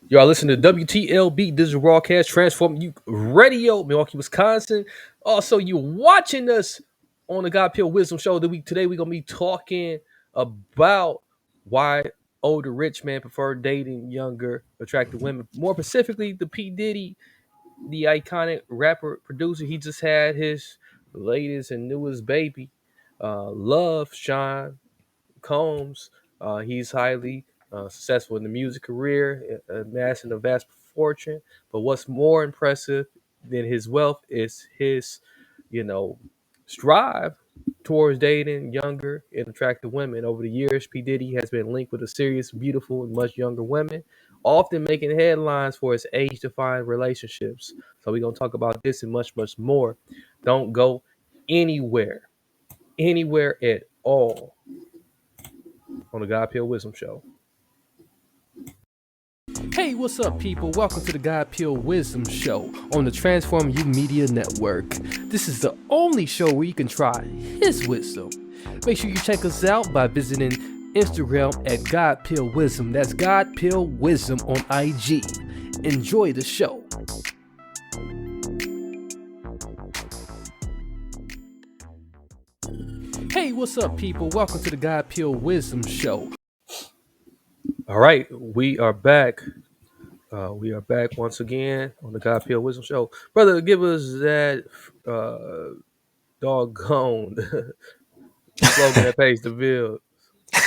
Y'all listen to WTLB Digital Broadcast Transform You Radio, Milwaukee, Wisconsin. Also, you watching us on the God Pure Wisdom Show. Today we're gonna be talking about why older rich men prefer dating younger, attractive women. More specifically, the P Diddy, the iconic rapper producer. He just had his latest and newest baby, Love Sean Combs. He's highly successful in the music career, amassing a vast fortune. But what's more impressive than his wealth is his, you know, strive towards dating younger and attractive women. Over the years, P. Diddy has been linked with a serious, beautiful, and much younger women, often making headlines for his age-defying relationships. So we're gonna talk about this and much, much more. Don't go anywhere, anywhere at all on the God Peel Wisdom Show. Hey, what's up, people? Welcome to the God Peel Wisdom Show on the Transform You Media Network. This is the only show where you can try His wisdom. Make sure you check us out by visiting Instagram at God Peel Wisdom. That's God Peel Wisdom on IG. Enjoy the show. Hey, what's up, people? Welcome to the God Peel Wisdom Show. All right, we are back. We are back once again on the God Peel Wisdom Show. Brother, give us that doggone slogan that pays the bill.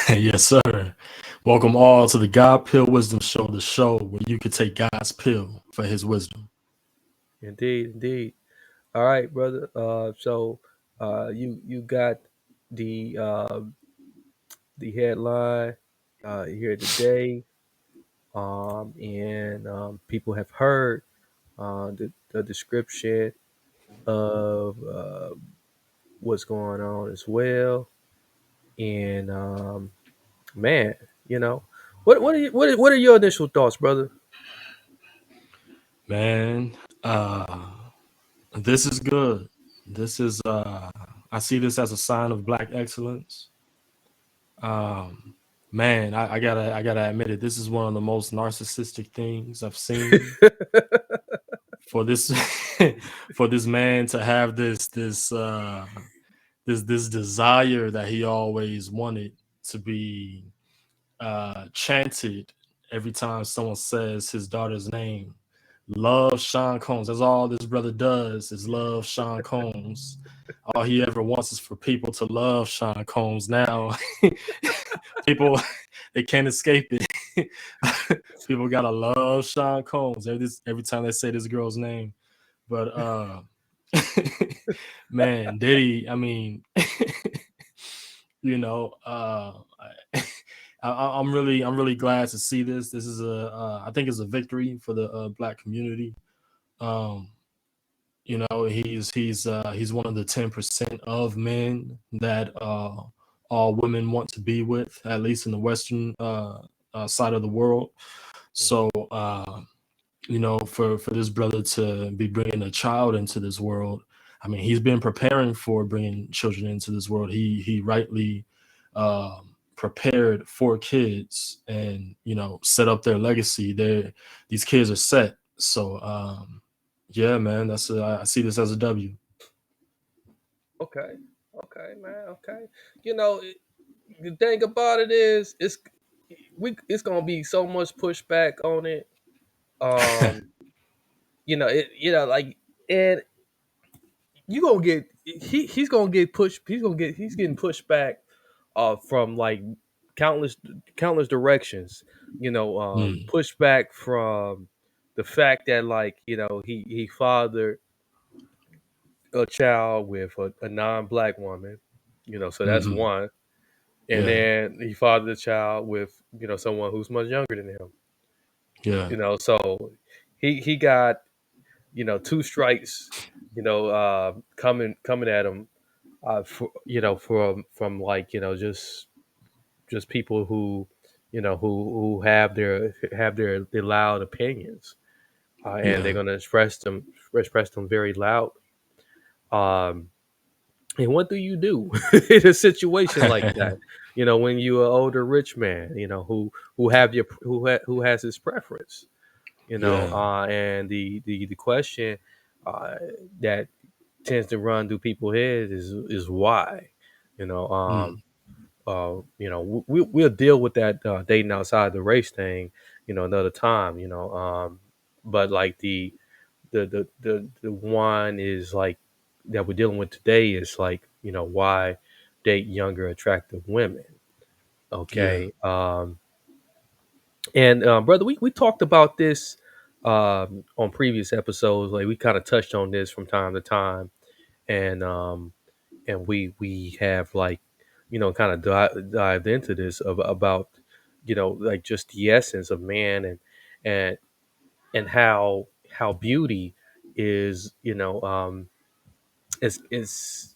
Yes, sir. Welcome all to the God Pill Wisdom Show, the show where you can take God's pill for his wisdom. Indeed, indeed. All right, brother. You got the the headline here today, and people have heard the description of what's going on as well. And man, what are your initial thoughts, brother? Man, this is good. This is I see this as a sign of black excellence. Man, I gotta admit it. This is one of the most narcissistic things I've seen. For this for this man to have this desire that he always wanted to be chanted every time someone says his daughter's name. Love Sean Combs. That's all this brother does is love Sean Combs. All he ever wants is for people to love Sean Combs. Now, people they can't escape it. People gotta love Sean Combs every time they say this girl's name. But man, Diddy, I mean, you know, I'm really glad to see this. This is I think it's a victory for the black community. Um, he's one of the 10% of men that all women want to be with, at least in the Western side of the world. So for this brother to be bringing a child into this world, I mean, he's been preparing for bringing children into this world. He rightly prepared for kids and set up their legacy. These kids are set. So yeah, man, I see this as a W. Okay, okay, man, okay. You know, the thing about it is, it's gonna be so much pushback on it. Um, like, and you gonna get he's gonna get pushed. He's getting pushed back, from like countless directions. Mm, Pushback from the fact that, like, he fathered a child with a non-black woman. So that's hmm. one. And Yeah, then he fathered a child with someone who's much younger than him. yeah, So he got two strikes, coming at him, from like, just people who who have their loud opinions, and they're yeah, going to express them very loud. Um, and what do you do in a situation like that? When you're an older rich man, who has his preference. Yeah. And the question uh, that tends to run through people's heads is why, you know. Mm. We'll deal with that dating outside the race thing, another time, but like the one is like that we're dealing with today is like, why date younger attractive women. Yeah. Okay. And brother, we talked about this on previous episodes. Like we kind of touched on this from time to time, and we have like, kind of dived into this about, like just the essence of man, and and how beauty is, is is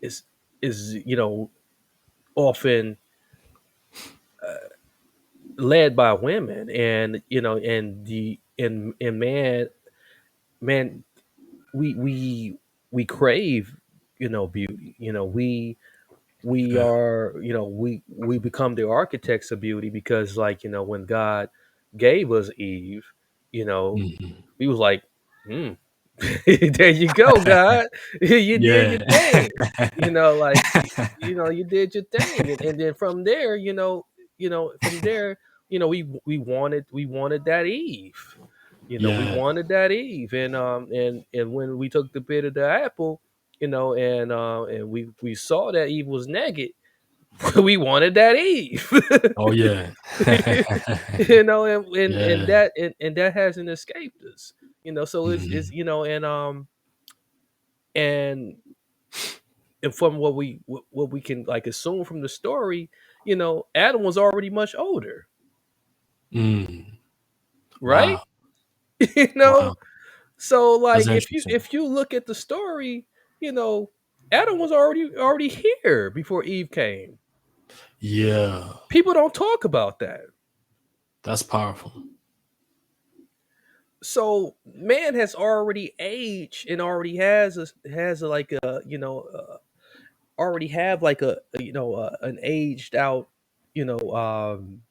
is is often led by women, and and and man, we crave, beauty. We are, we become the architects of beauty, because like, when God gave us Eve, you know Mhm. we was like, hmm, there you go, God. You did your Yeah. thing, like, you did your thing, and then from there, from there, we wanted that Eve. We Yeah. wanted that Eve, and when we took the bit of the apple, and we saw that Eve was naked, we wanted that Eve. Oh yeah. And Yeah. that hasn't escaped us. So it's Mhm. and and from what we can like assume from the story, Adam was already much older, Mm. right? Wow. you know Wow. so That's like interesting. if you look at the story, you know Adam was already here before Eve came. Yeah. People don't talk about that. That's powerful. So man has already aged and already has like a, already have like an aged out, you know um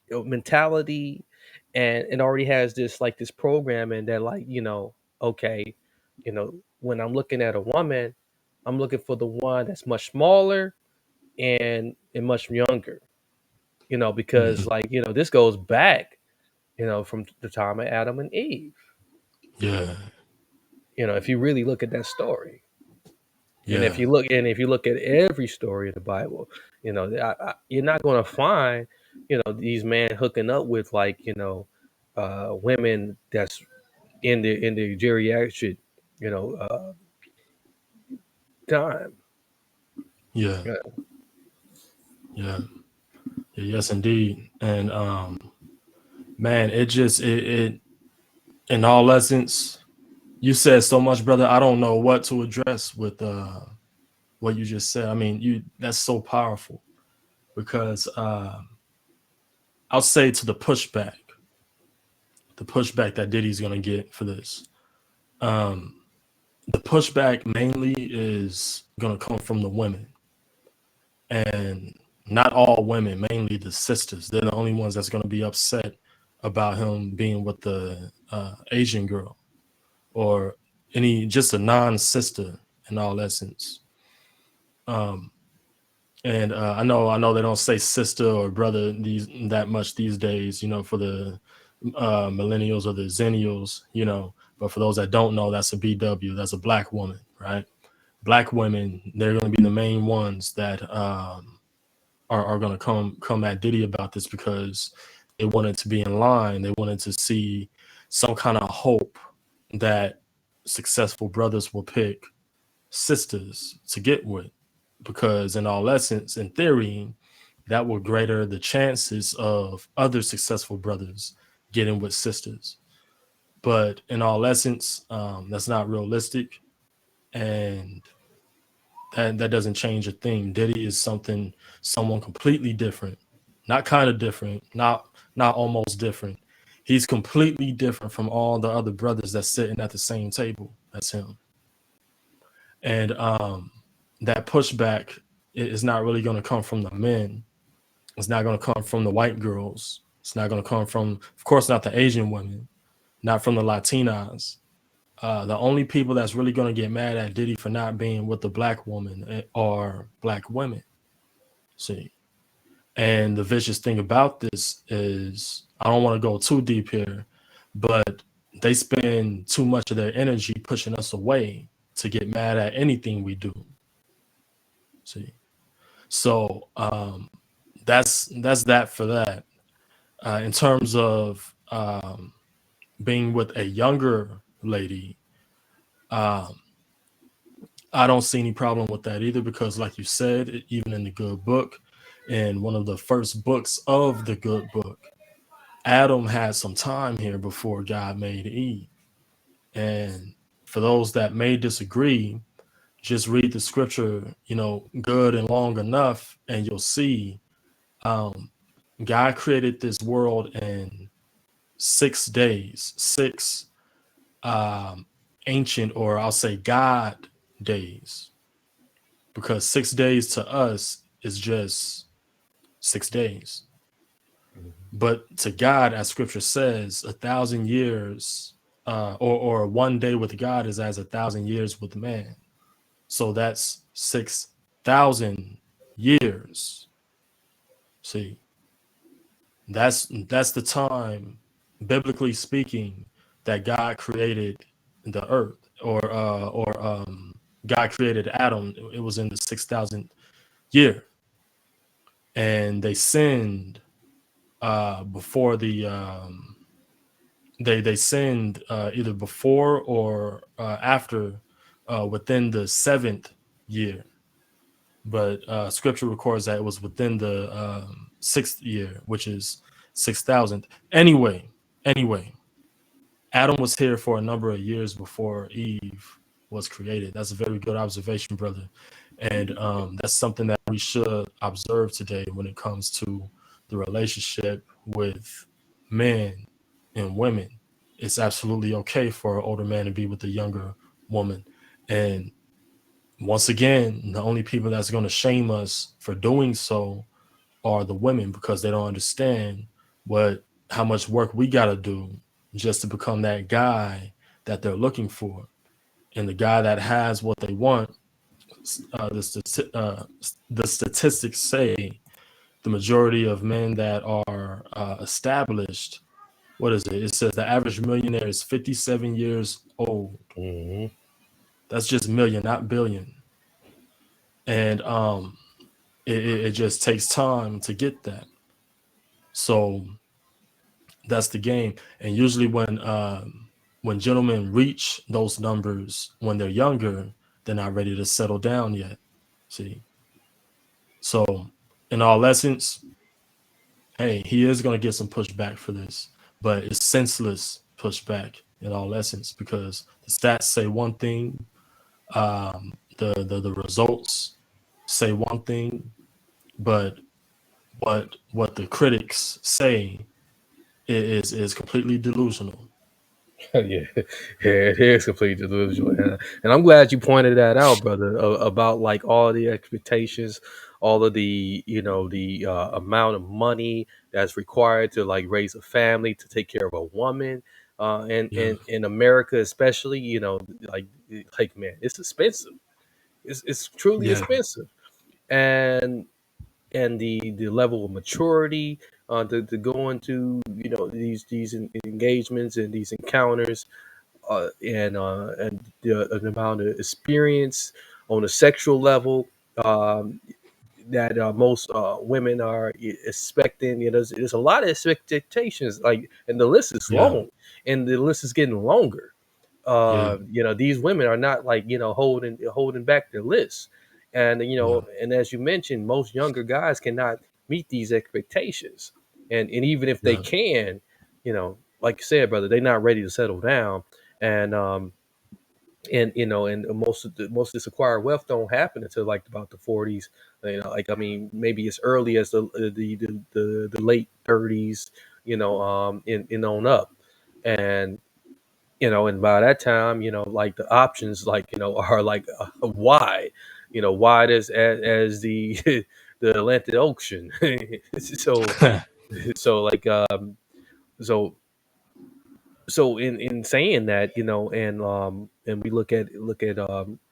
mentality, and already has this like this programming that, like, okay, when I'm looking at a woman, I'm looking for the one that's much smaller and much younger, because Mhm. like, this goes back, from the time of Adam and Eve, Yeah. if you really look at that story. And Yeah. if you look at every story in the Bible, you're not going to find, these men hooking up with, like, women that's in the geriatric, you know, uh, time. Yeah. Yeah. Yeah. Yeah. Yes, indeed. And man, it in all essence, you said so much, brother. I don't know what to address with what you just said. I mean, you that's so powerful because I'll say to the pushback that Diddy's gonna get for this. Um, the pushback mainly is gonna come from the women, and not all women, mainly the sisters. They're the only ones that's gonna be upset about him being with the Asian girl or any just a non-sister in all essence. Um, and I know they don't say sister or brother these that much these days, for the millennials or the zennials, But for those that don't know, that's a BW, that's a black woman, right? Black women, they're going to be the main ones that are going to come at Diddy about this because they wanted to be in line. They wanted to see some kind of hope that successful brothers will pick sisters to get with, because in all essence, in theory, that will greater the chances of other successful brothers getting with sisters. But in all essence, that's not realistic, and that doesn't change a thing. Diddy is someone completely different, not kind of different, not almost different. He's completely different from all the other brothers that's sitting at the same table as him. And that pushback is not really going to come from the men. It's not going to come from the white girls. It's not going to come from, of course, not the Asian women, not from the Latinas. The only people that's really going to get mad at Diddy for not being with the black woman are black women. See, and the vicious thing about this is, I don't want to go too deep here, but they spend too much of their energy pushing us away to get mad at anything we do. See, so that's that for that. In terms of being with a younger lady, um, I don't see any problem with that either, because, like you said, even in the good book, in one of the first books of the good book, Adam had some time here before God made Eve. And for those that may disagree, just read the scripture, good and long enough, and you'll see um, God created this world in 6 days, six ancient, or I'll say God days, because 6 days to us is just 6 days. But to God, as scripture says, 1,000 years or one day with God is as 1,000 years with man. So that's 6,000 years. See, that's the time, biblically speaking, that God created the earth, or God created Adam. It was in the 6,000th year, and they sinned before the they sinned either before or after, within the 7th year. But scripture records that it was within the 6th year, which is 6,000. Anyway, Adam was here for a number of years before Eve was created. That's a very good observation, brother. And that's something that we should observe today when it comes to the relationship with men and women. It's absolutely okay for an older man to be with a younger woman. And once again, the only people that's going to shame us for doing so are the women, because they don't understand how much work we got to do just to become that guy that they're looking for. And the guy that has what they want, the statistics say the majority of men that are established, what is it? It says the average millionaire is 57 years old. Mm-hmm. That's just million, not billion. And it just takes time to get that. So that's the game. And usually when gentlemen reach those numbers when they're younger, they're not ready to settle down yet. See, so in all essence, hey, he is going to get some pushback for this, but it's senseless pushback in all essence, because the stats say one thing, the results say one thing, but what the critics say is completely delusional. Yeah, it is completely delusional, and I'm glad you pointed that out, brother. About like all the expectations, all of the the amount of money that's required to like raise a family, to take care of a woman, and Yeah, in America especially, like man, it's expensive. It's truly yeah, expensive, and the level of maturity to go into these engagements and these encounters, and the amount of experience on a sexual level, that most women are expecting. There's a lot of expectations, like, and the list is yeah, long, and the list is getting longer. yeah, These women are not like holding back their lists, and yeah, and as you mentioned, most younger guys cannot meet these expectations, and even if they yeah, can, like you said, brother, they're not ready to settle down, and and most of this acquired wealth don't happen until like about the 40s. Like, I mean, maybe as early as the late 30s, in on up, and and by that time, like the options, like, are like wide, wide as the the Atlantic Ocean. So So like so so in saying that, and we look at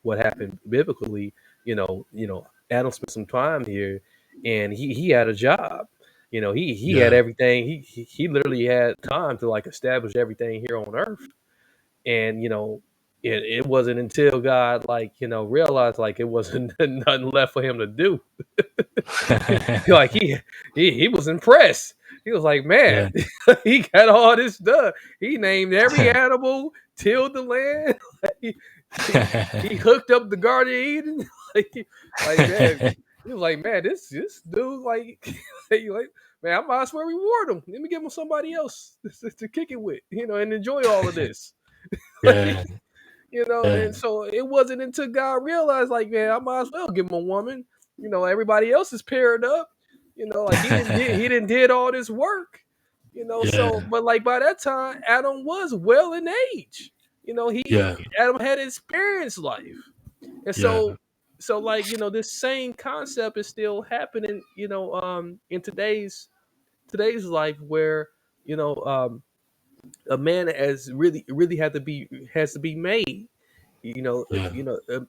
what happened biblically, Adam spent some time here, and he had a job. He had Yeah. everything. He literally had time to like establish everything here on earth. And it wasn't until God like realized like it wasn't nothing left for him to do. Like he was impressed. He was like, man, Yeah. he got all this done. He named every animal, tilled the land. Like, he hooked up the Garden of Eden. like man, he was like, man, this dude like, like man, I might as well reward him. Let me give him somebody else to kick it with, and enjoy all of this. Yeah. And Yeah. so it wasn't until God realized, like, man, I might as well give him a woman. Everybody else is paired up. Like he didn't did all this work. So Yeah. but like by that time, Adam was well in age. Yeah. Adam had experienced life, and Yeah. so like this same concept is still happening. In today's life where you know a man has really has to be made. Yeah.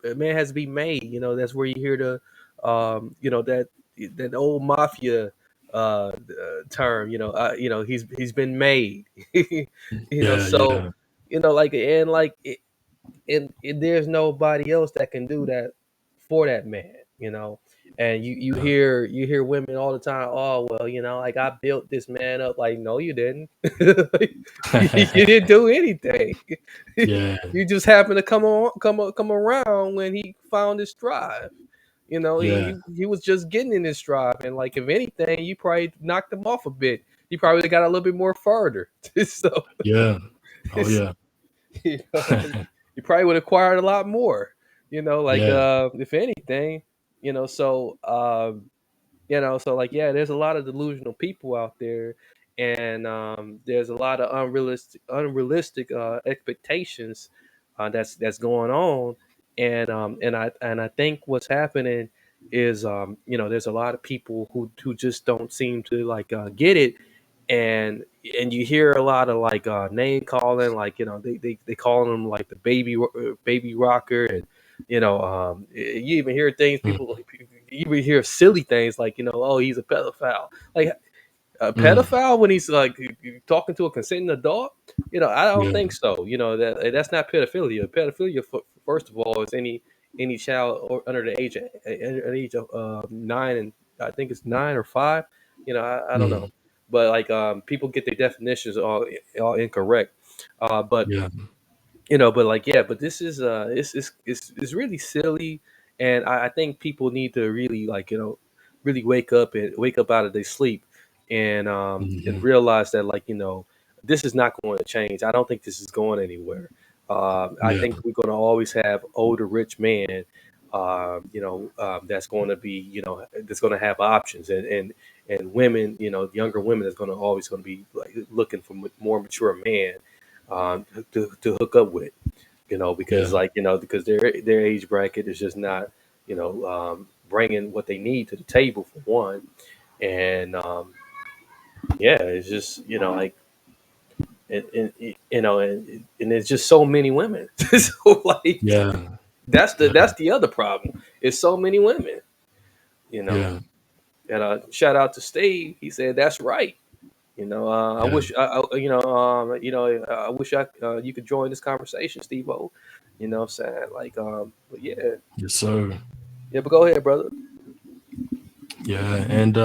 A man has to be made. That's where you hear that old mafia term. He's been made. Yeah. So Yeah. like and there's nobody else that can do that for that man. And you Yeah. hear women all the time, oh well, like I built this man up. Like, no, you didn't. Like, you didn't do anything. Yeah. You just happened to come around when he found his drive. Yeah. He was just getting in his drive, and like if anything, you probably knocked him off a bit. He probably got a little bit more further. So Yeah. Oh it's, yeah. you know, you probably would have acquired a lot more. Like Yeah. if anything, so like yeah, there's a lot of delusional people out there, and there's a lot of unrealistic expectations that's going on, and I think what's happening is there's a lot of people who just don't seem to like get it, and you hear a lot of like name calling, like they calling them like the baby rocker, and you even hear things Mm. people like, you even hear silly things like oh, he's a pedophile. Like a Mm. pedophile when he's like talking to a consenting adult. I don't Yeah. think so. That's not pedophilia. Pedophilia, first of all, is any child under the age of 9, and I think it's 9 or 5. I don't know, Mm. but like people get their definitions all incorrect. But Yeah. but like yeah, but this is it's really silly, and I think people need to really like really wake up out of their sleep, and Mhm. realize that like this is not going to change. I don't think this is going anywhere. I Yeah. think we're going to always have older rich men, that's going to be that's going to have options, and women, younger women that's going to always going to be like looking for more mature man to hook up with, because Yeah. like because their age bracket is just not bringing what they need to the table for one, and yeah, it's just like and it's just so many women. So like Yeah. that's the other problem. It's so many women, you know. Yeah. And shout out to Steve. He said that's right. I Yeah. wish I wish you could join this conversation, Steve O. What I'm saying? Like but yeah. Yes, sir. Yeah, but go ahead, brother. Yeah. And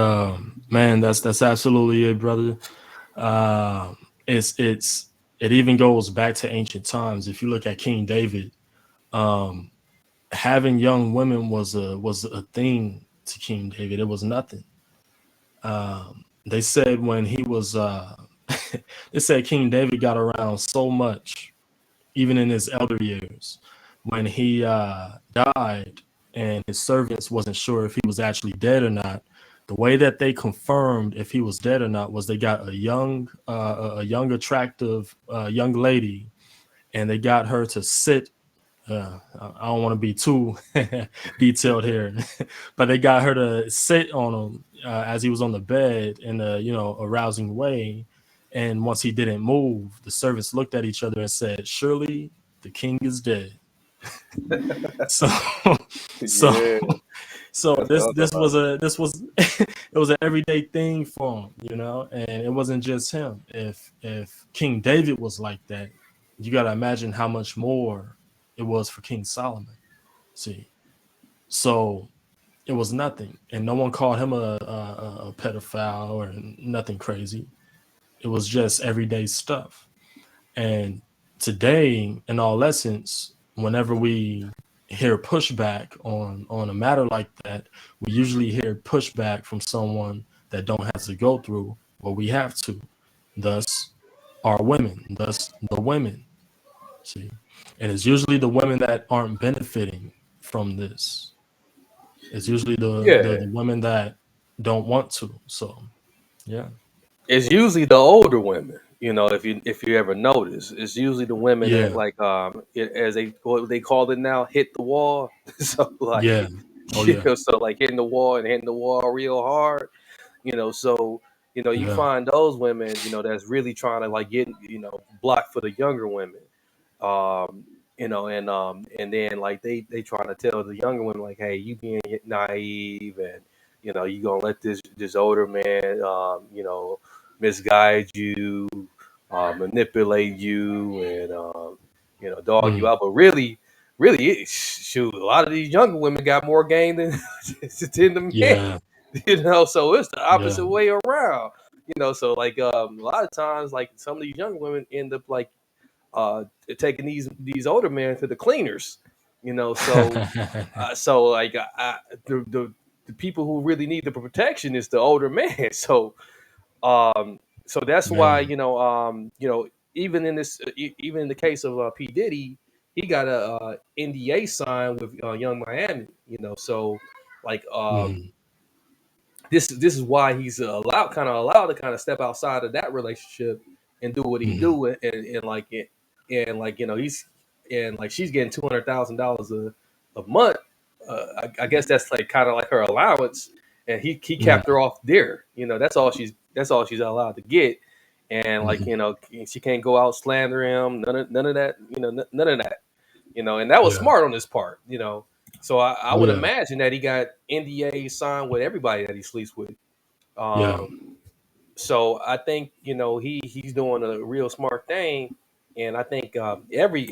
man, that's absolutely it, brother. Um, it even goes back to ancient times. If you look at King David, um, having young women was a thing to King David. It was nothing. They said when he was they said King David got around so much, even in his elder years, when he died and his servants wasn't sure if he was actually dead or not. The way that they confirmed if he was dead or not was they got a young attractive young lady, and they got her to sit I don't want to be too detailed here, but they got her to sit on him as he was on the bed in a arousing way. And once he didn't move, the servants looked at each other and said, "Surely the king is dead." So, so, Yeah, so that's this what I'm this talking was a this was it was an everyday thing for him, and it wasn't just him. If King David was like that, you got to imagine how much more it was for King Solomon. See, so it was nothing, and no one called him a pedophile or nothing crazy. It was just everyday stuff. And today, in all essence, whenever we hear pushback on a matter like that, we usually hear pushback from someone that don't have to go through what we have to. Thus, our women, thus the women. See, and it's usually the women that aren't benefiting from this. It's usually Yeah, the women that don't want to. So yeah, it's usually the older women. If you ever notice, it's usually the women that yeah, like as they what they call it now, hit the wall. So yeah, like oh yeah, so like hitting the wall and hitting the wall real hard. So you yeah, find those women that's really trying to like get block for the younger women. And then like they trying to tell the younger women like, hey, you being naive, and you gonna let this older man misguide you, manipulate you, and dog you mm, out. But really, shoot, a lot of these younger women got more game than than the men. yeah, So it's the yeah, opposite way around. So like a lot of times, like some of these younger women end up like taking these older men to the cleaners. So like the people who really need the protection is the older man. Um, so that's why man, even in this even in the case of P Diddy, he got a NDA signed with Young Miami. So like mm, this is why he's allowed to kind of step outside of that relationship and do what he mm, do, and like it, and like he's and like she's getting $200,000 a month. I guess that's like kind of like her allowance, and he capped mm, her off there. That's all she's allowed to get, and like mhm, she can't go out slander him. None of that. None of that. And that was yeah, smart on his part. So I oh would yeah, imagine that he got NDA signed with everybody that he sleeps with. yeah, Um, so I think he's doing a real smart thing, and I think every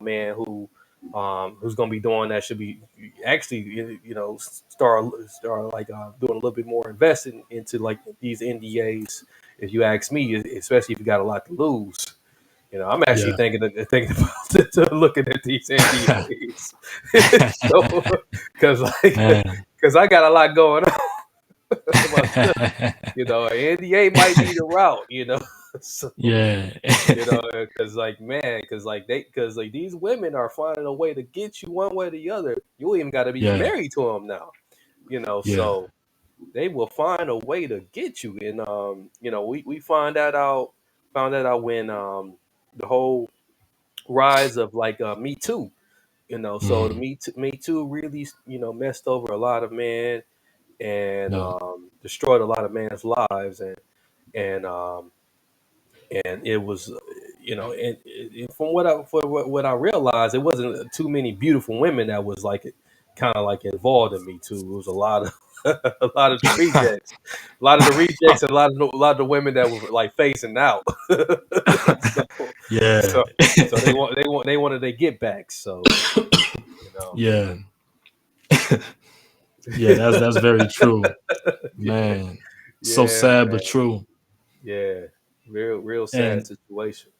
man who's going to be doing that should be actually start like doing a little bit more investing into like these NDAs. If you ask me, especially if you got a lot to lose. I'm actually yeah, thinking about looking at these NDAs. So, because like, man, because I got a lot going on myself. NDA might be the route. So yeah, because like man, because like these women are finding a way to get you one way or the other. You even got to be yeah, married to them now. yeah, So they will find a way to get you, and we found that out when the whole rise of like Me Too. So the mm, Me Too really messed over a lot of men, and yeah, destroyed a lot of men's lives, and it was and from what I realized, it wasn't too many beautiful women that was like kind of like involved in Me Too. It was a lot of a lot of the rejects, and a lot of the women that were like facing out. so yeah, so so they wanted their get back. So you know, yeah, yeah. That's very true, yeah, man. So yeah, sad but man, true. yeah, real sad And situation.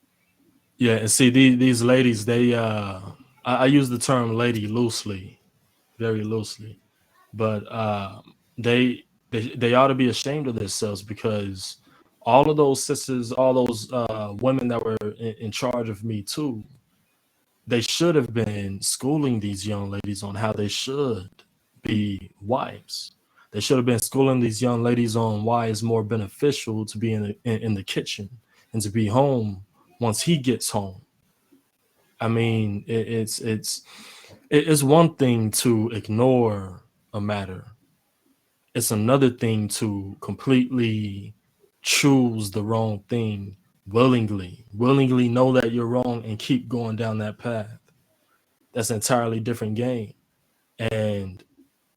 yeah, and see these ladies, they I use the term lady loosely, very loosely, but they ought to be ashamed of themselves because all of those sisters, all those women that were in charge of Me Too, they should have been schooling these young ladies on how they should be wives. They should have been schooling these young ladies on why it's more beneficial to be in the kitchen and to be home once he gets home. I mean, it's one thing to ignore a matter. It's another thing to completely choose the wrong thing willingly know that you're wrong and keep going down that path. That's an entirely different game. And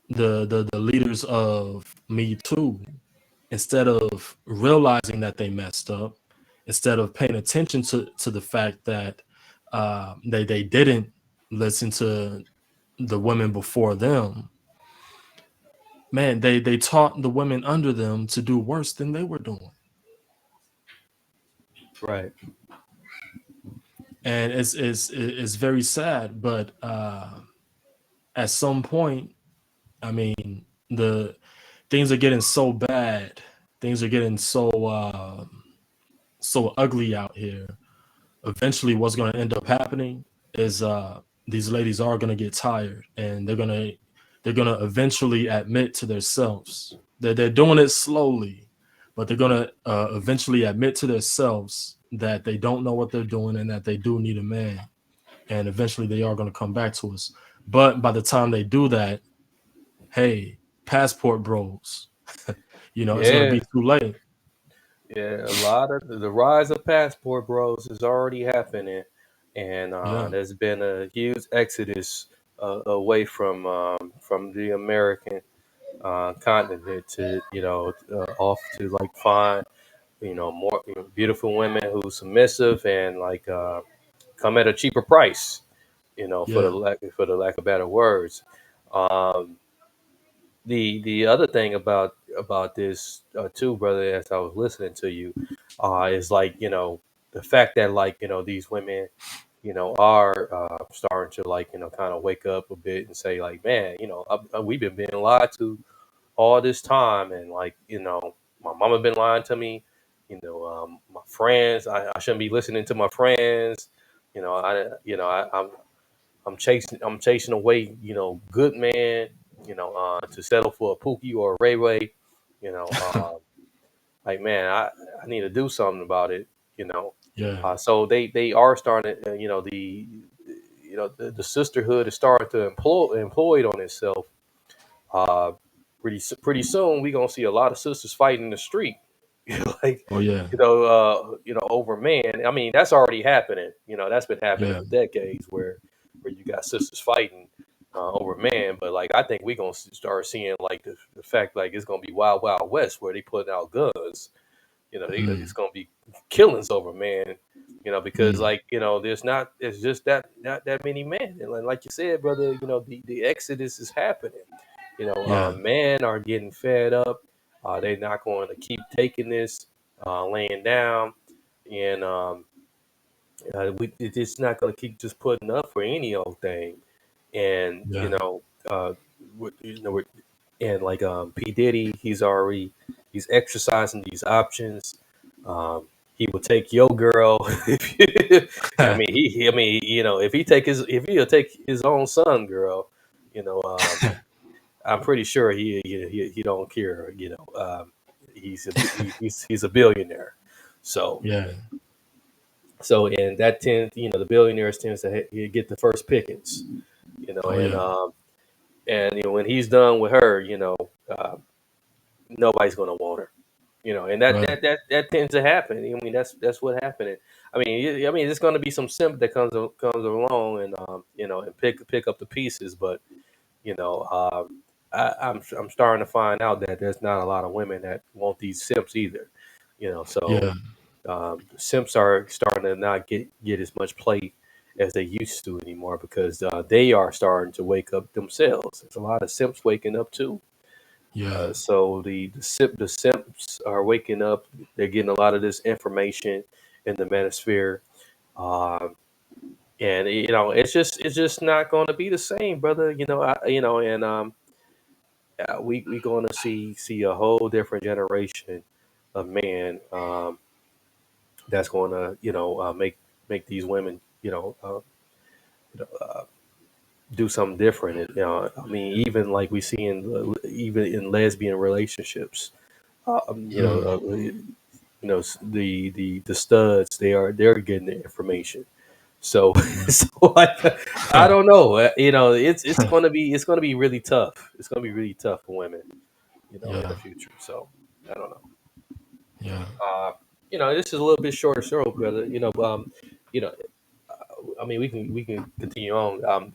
the leaders of Me Too, instead of realizing that they messed up, instead of paying attention to the fact that they didn't listen to the women before them, man, they taught the women under them to do worse than they were doing. Right. And it's very sad, but at some point, I mean, the things are getting so bad, things are getting so ugly out here. Eventually what's going to end up happening is these ladies are going to get tired, and they're going to eventually admit to themselves that they're doing it slowly, but they're going to eventually admit to themselves that they don't know what they're doing and that they do need a man, and eventually they are going to come back to us. But by the time they do that, hey, passport bros, it's going to Yeah. be too late. Yeah, a lot of the rise of passport bros is already happening, and Yeah. there's been a huge exodus away from the American continent to off to like find more beautiful women who's submissive and like come at a cheaper price, Yeah. for the lack of better words. Um, the other thing about this too, brother, as I was listening to you, is like the fact that like these women are starting to like kind of wake up a bit and say like, man, we've been being lied to all this time, and like my mama been lying to me, my friends, I shouldn't be listening to my friends, I'm chasing away, good man, to settle for a Pookie or a Ray Ray, like man, I need to do something about it, you know. Yeah. So they are starting, the sisterhood is starting to employ it on itself. Uh, pretty soon we gonna see a lot of sisters fighting in the street, like Oh yeah. over man. I mean, that's already happening. That's been happening Yeah. for decades, where you got sisters fighting over man. But like, I think we gonna start seeing like the fact like it's gonna be wild wild west where they putting out guns. It's Mm, gonna be killings over man. Because mm, like there's not it's just that not that many men, and like you said, brother, the exodus is happening. yeah. Men are getting fed up. They're not going to keep taking this, laying down, and it's not going to keep just putting up for any old thing. And Yeah. and like P Diddy, he's exercising these options. He will take your girl. I mean, I mean, if he'll take his own son, girl, you know, I'm pretty sure he don't care. He's a billionaire, so Yeah. and that tends the billionaires tends to get the first pickings, Oh yeah. and when he's done with her, uh, nobody's gonna want her. And that, Right. that that that tends to happen. I mean, that's what happened. I mean, there's going to be some simp that comes along and and pick up the pieces, but you know, I'm starting to find out that there's not a lot of women that want these simps either. So Yeah. simps are starting to not get as much play as they used to anymore because they are starting to wake up themselves. There's a lot of simps waking up too. Yeah. So the simps are waking up. They're getting a lot of this information in the manosphere, um, and it's just not going to be the same, brother. And we going to see a whole different generation of man that's going to make these women do something different. And, I mean, even like we see even in lesbian relationships, Mm, the studs they're getting the information. So, so I don't know. It's gonna be really tough. It's gonna be really tough for women, in the Yeah, future. So I don't know. yeah. Uh, this is a little bit shorter show, brother. You know, I mean, we can continue on.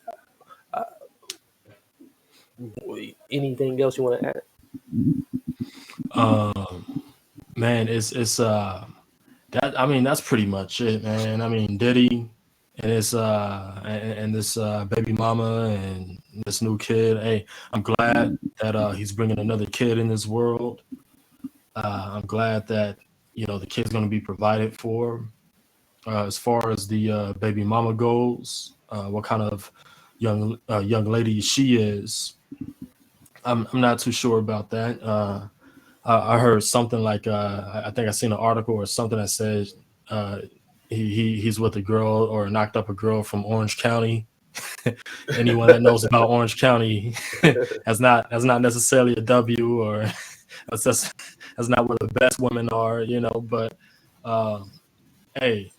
Anything else you want to add? Man, it's that, I mean, that's pretty much it, man. I mean, Diddy and his and this baby mama and this new kid. Hey, I'm glad that he's bringing another kid in this world. I'm glad that the kid's going to be provided for. As far as the baby mama goes, what kind of young lady she is, I'm not too sure about that. I heard something like I think I seen an article or something that said uh, he's with a girl or knocked up a girl from Orange County. Anyone that knows about Orange County has not necessarily a W, or that's not where the best women are, But um, hey,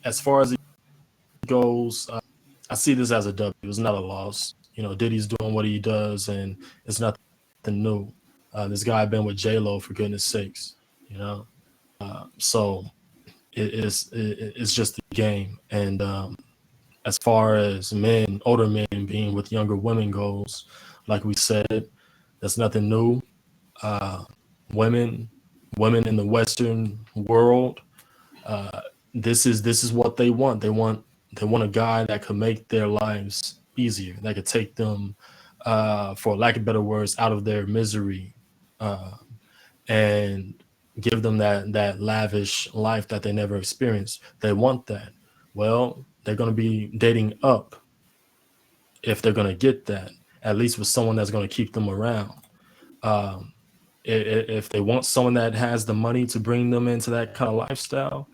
as far as it goes, I see this as a W. It's not a loss. Diddy's doing what he does, and it's nothing new. This guy been with J Lo for goodness sakes, you know. So it's just a game. And as far as men, older men being with younger women goes, like we said, that's nothing new. Uh, women, women in the Western world, uh, this is what they want. They want a guy that could make their lives easier, that could take them, for lack of better words, out of their misery, uh, and give them that lavish life that they never experienced. They want that. Well, they're going to be dating up if they're going to get that, at least with someone that's going to keep them around. Um, if they want someone that has the money to bring them into that kind of lifestyle,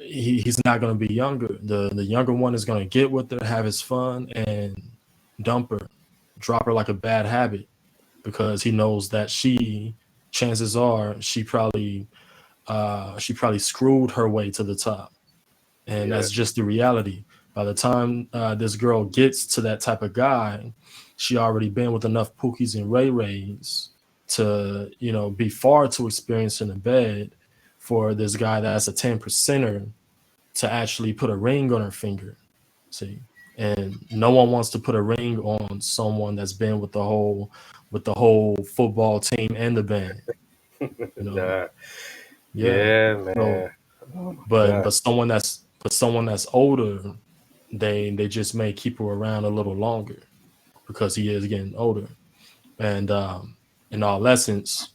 he's not going to be younger. The younger one is going to get with her, have his fun, and dump her, drop her like a bad habit, because he knows that chances are, she probably screwed her way to the top, and Yeah, that's just the reality. By the time this girl gets to that type of guy, she already been with enough Pookies and Ray Rays to be far too experienced in the bed for this guy that's a 10%er to actually put a ring on her finger. See, and no one wants to put a ring on someone that's been with the whole football team and the band. You know, nah, yeah. yeah, So, man. Oh my but god. but someone that's older, they just may keep her around a little longer because he is getting older. And in all essence,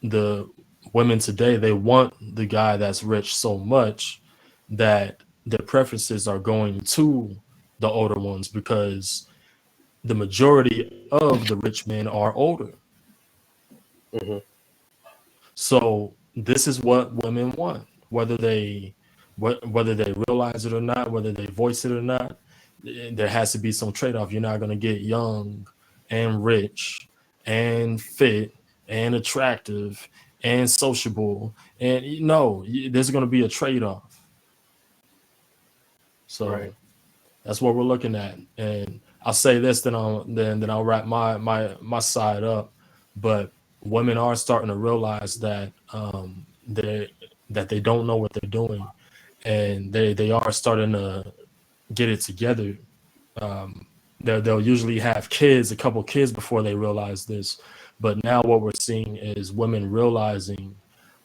the women today, they want the guy that's rich so much that their preferences are going to the older ones, because the majority of the rich men are older. Hmm. So this is what women want, whether they realize it or not, whether they voice it or not. There has to be some trade-off. You're not going to get young and rich and fit and attractive and sociable, and there's going to be a trade-off. Right. So that's what we're looking at. And I'll say this, then I'll wrap my side up. But women are starting to realize that they don't know what they're doing, and they are starting to get it together. Um, they'll usually have kids, a couple kids, before they realize this. But now what we're seeing is women realizing,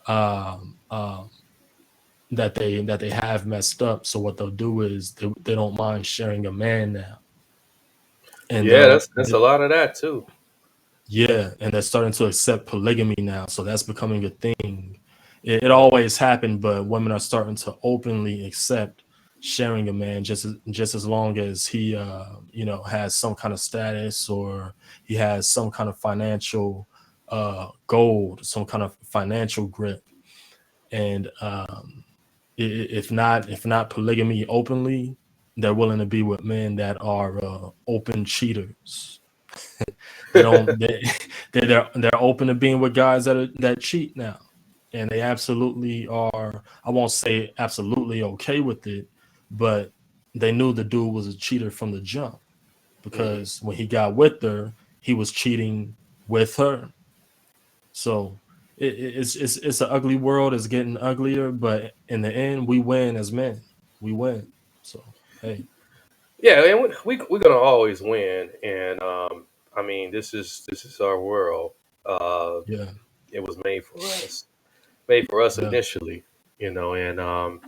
um, um, that they have messed up. So what they'll do is they don't mind sharing a man now, and Yeah, that's a lot of that too. yeah, and they're starting to accept polygamy now. So that's becoming a thing. It always happened, but women are starting to openly accept sharing a man, just as long as he has some kind of status, or he has some kind of financial gold, some kind of financial grip. And if not polygamy openly, they're willing to be with men that are open cheaters. They don't they they're open to being with guys that cheat now. and they absolutely are. I won't say absolutely okay with it, but they knew the dude was a cheater from the jump Mm-hmm. because when he got with her, he was cheating with her. So it's an ugly world. It's getting uglier, but in the end, we win as men. We win. So hey, Yeah, and we're gonna always win. And I mean, this is our world. Uh, yeah, it was made for us yeah, initially, and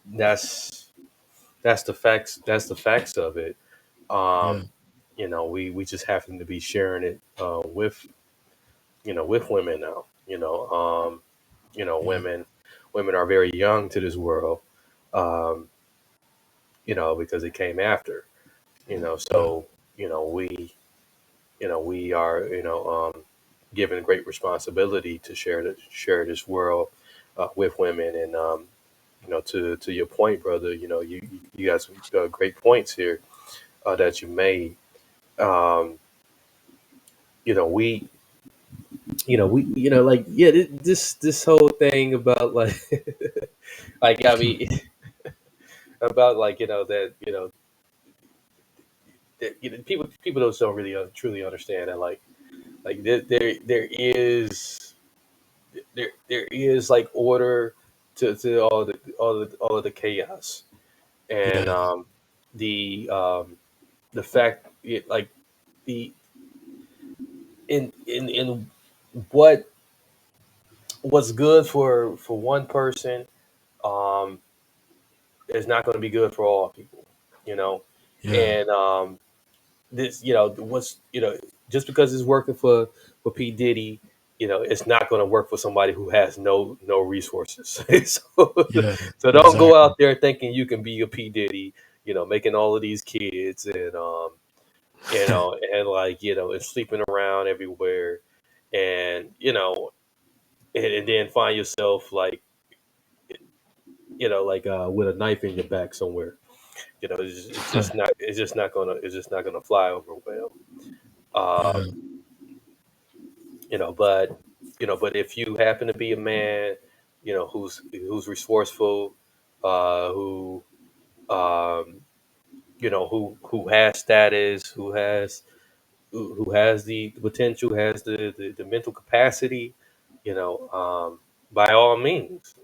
that's that's the facts. That's the facts of it. yeah, Um, we just happen to be sharing it with women now. yeah, Women are very young to this world. Um, because it came after. yeah, So we are given great responsibility to share this world with women. And to your point, brother, you got some great points here that you made. Um, we like, yeah, this whole thing about like like, I mean, about like, that people don't really truly understand that, like there is like order to all of the chaos. And yeah, the fact like the in what what's good for one person um is not going to be good for all people, you know yeah, and this what's just because it's working for P Diddy, it's not going to work for somebody who has no resources. so, yeah, so don't go exactly. out there thinking you can be a P Diddy, making all of these kids, and like, and sleeping around everywhere, and and then find yourself like, like, with a knife in your back somewhere. It's just not gonna fly over well. Yeah, Um, but if you happen to be a man, who's resourceful, who um, who has status, who has the potential, has the mental capacity, by all means,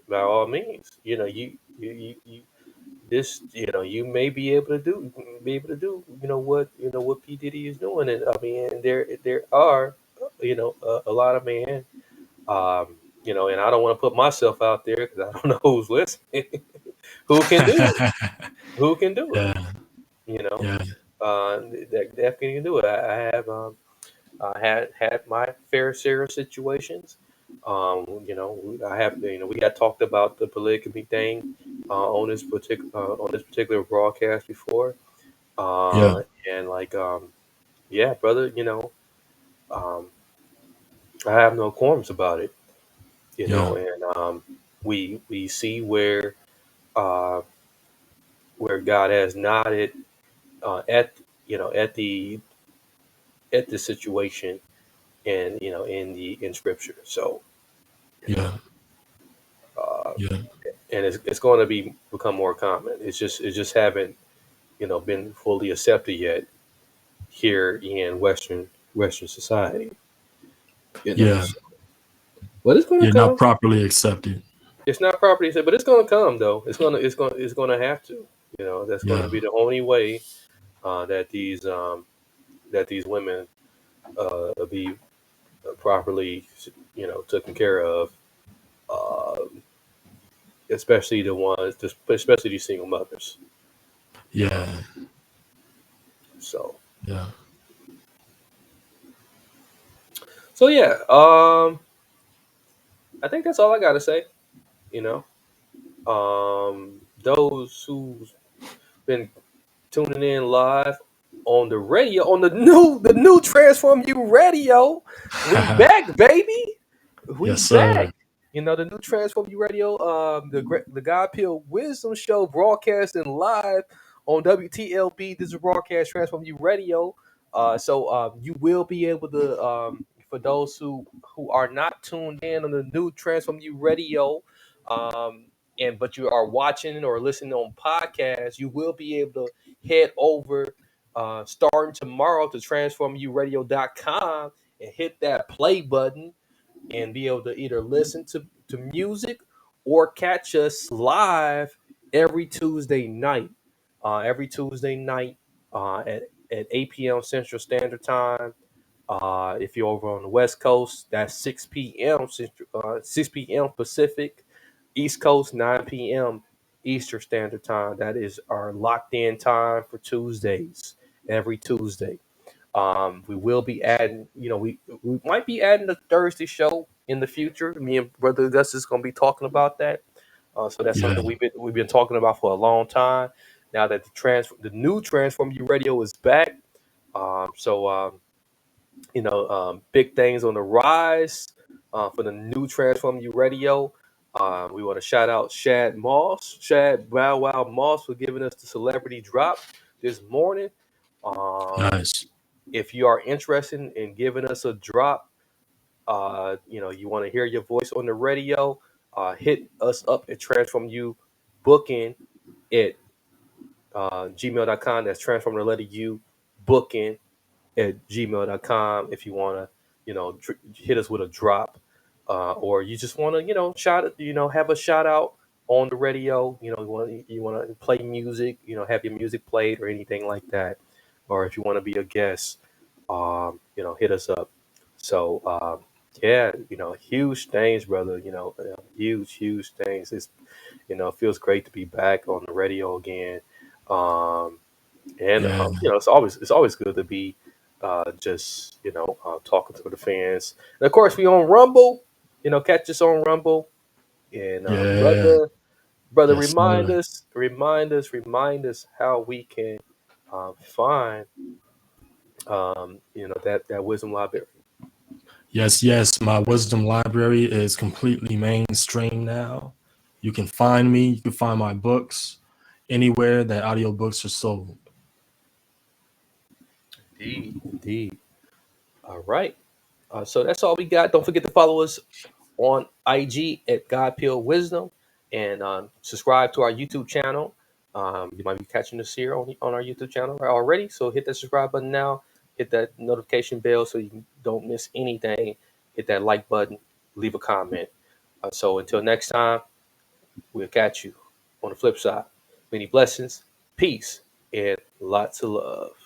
you this you may be able to do what P Diddy is doing. And I mean, and there are a lot of men, and I don't want to put myself out there because I don't know who's listening, who can do it, who can do it, yeah, you know, yeah, that definitely can do it. I had my fair share of situations. I have, we got talked about the polygamy thing on this particular broadcast before, yeah, and like, yeah, brother, um, I have no qualms about it, yeah, and we see uh, where God has nodded at at the situation, and in Scripture. So, you know, yeah, uh, yeah, and it's going to become more common. It just haven't been fully accepted yet here in Western society. yeah. So, but it's going to You're not come. properly accepted. It's not property said, but it's going to come though. It's going to have to. That's going to Yeah, be the only way that these women be properly taken care of, uh, especially these single mothers. yeah, So yeah, so yeah, I think that's all I got to say. You know, those who's been tuning in live on the radio, on the new Transform You Radio. We back, baby. We yes, back. sir. The new Transform You Radio, the God Peel Wisdom Show, broadcasting live on WTLB. This is broadcast Transform You Radio. So you will be able to for those who are not tuned in on the new Transform You Radio, but you are watching or listening on podcasts, you will be able to head over starting tomorrow to transformuradio.com and hit that play button and be able to either listen to music or catch us live every Tuesday night. Every Tuesday night at 8 p.m. Central Standard Time. If you're over on the West Coast, that's 6 p.m. 6 p.m. Pacific. East Coast, 9 p.m. Eastern Standard Time. That is our locked in time for Tuesdays, every Tuesday. We will be adding, we might be adding a Thursday show in the future. Me and Brother Augustus is going to be talking about that. So that's Yeah, something we've been talking about for a long time. Now that the new Transform You Radio is back, big things on the rise for the new Transform You Radio. We want to shout out Shad Wow Wow Moss, for giving us the celebrity drop this morning. Um, nice. if you are interested in giving us a drop, you want to hear your voice on the radio, hit us up at Transform You Booking at gmail.com. That's transform the letter U booking at gmail.com if you want to, hit us with a drop, or you just want to, have a shout out on the radio. You want to play music, have your music played or anything like that, or if you want to be a guest, hit us up. So, yeah, huge things, brother. Huge things. It feels great to be back on the radio again. Um, and Yeah, it's always good to be just talking to the fans. And of course, we on Rumble. Catch us on Rumble. And yeah, brother, yes, sir. remind us how we can find that wisdom library. Yes, yes. My wisdom library is completely mainstream now. You can find me. You can find my books anywhere that audiobooks are sold. Indeed. All right. So that's all we got. Don't forget to follow us on IG at God Pure Wisdom, and subscribe to our YouTube channel. You might be catching us here on our YouTube channel already. So hit that subscribe button now. Hit that notification bell so you don't miss anything. Hit that like button. Leave a comment. So until next time, we'll catch you on the flip side. Many blessings, peace, and lots of love.